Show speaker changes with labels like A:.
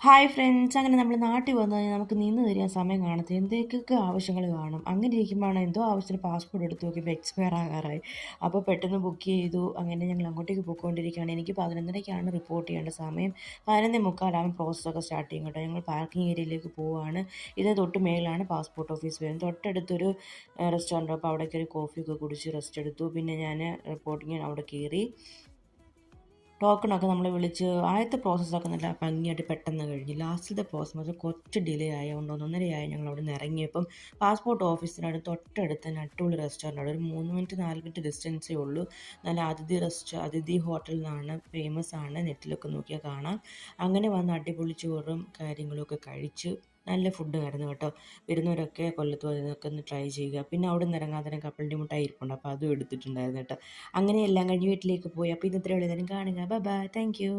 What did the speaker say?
A: Hi friends, അങ്ങനെ നമ്മൾ നാട്ടിൽ വന്നു കഴിഞ്ഞാൽ നമുക്ക് നിന്ന് തരാൻ സമയം കാണത്തില്ല. എന്തൊക്കെ ആവശ്യങ്ങൾ കാണും. അങ്ങനെ ഇരിക്കുമ്പോഴാണ് എന്തോ ആവശ്യത്തിന് പാസ്പോർട്ട് എടുത്ത് നോക്കിയപ്പോൾ എക്സ്പയർ ആകാറായി. അപ്പോൾ പെട്ടെന്ന് ബുക്ക് ചെയ്തു. അങ്ങനെ ഞങ്ങൾ അങ്ങോട്ടേക്ക് പോയിക്കൊണ്ടിരിക്കുകയാണ്. എനിക്ക് 11:30ക്കാണ് റിപ്പോർട്ട് ചെയ്യേണ്ട സമയം. 11:45 പ്രോസസ്സൊക്കെ സ്റ്റാർട്ട് ചെയ്യും കേട്ടോ. ഞങ്ങൾ പാർക്കിംഗ് ഏരിയയിലേക്ക് പോവുകയാണ്. ഇത് തൊട്ട് മേളിലാണ് പാസ്പോർട്ട് ഓഫീസ് വരുന്നത്. തൊട്ടടുത്തൊരു റെസ്റ്റോറൻറ്റ്. അപ്പോൾ അവിടെ കയറി കോഫിയൊക്കെ കുടിച്ച് റെസ്റ്റ് എടുത്തു. പിന്നെ ഞാൻ റിപ്പോർട്ടിങ്ങിന് അവിടെ കയറി. ടോക്കണൊക്കെ നമ്മൾ വിളിച്ച് ആദ്യത്തെ പ്രോസസ്സൊക്കെ നല്ല ഭംഗിയായിട്ട് പെട്ടെന്ന് കഴിഞ്ഞു. ലാസ്റ്റത്തെ പ്രോസസ്സ് കുറച്ച് ഡിലേ ആയതുകൊണ്ട് 1:30 ഞങ്ങൾ അവിടെ നിന്ന് ഇറങ്ങിയപ്പം പാസ്പോർട്ട് ഓഫീസിനടുത്ത് തൊട്ടടുത്ത് തന്നെ അടിപൊളി റെസ്റ്റോറൻറ്റ് അവിടെ ഒരു 3 മിനിറ്റ് 4 മിനിറ്റ് ഡിസ്റ്റൻസേ ഉള്ളൂ. നല്ല അതിഥി ഹോട്ടൽ എന്നാണ്, ഫേമസ് ആണ്, നെറ്റിലൊക്കെ നോക്കിയാൽ കാണാം. അങ്ങനെ വന്ന് അടിപൊളി ചോറും കാര്യങ്ങളൊക്കെ കഴിച്ച് നല്ല ഫുഡ് ആയിരുന്നു കേട്ടോ. വരുന്നവരൊക്കെ കൊല്ലത്ത് വരുന്നതൊക്കെ ഒന്ന് ട്രൈ ചെയ്യുക. പിന്നെ അവിടെ നിന്ന് ഇറങ്ങാൻ തന്നെ കപ്പലണ്ടി മുട്ടായി ഇരിപ്പുണ്ട്, അപ്പോൾ അതും എടുത്തിട്ടുണ്ടായിരുന്നു കേട്ടോ. അങ്ങനെ എല്ലാം കഴിഞ്ഞ് വീട്ടിലേക്ക് പോയി. അപ്പോൾ ഇന്നത്തെ ഉള്ളൂ. കാണുക. Bye bye. Thank you.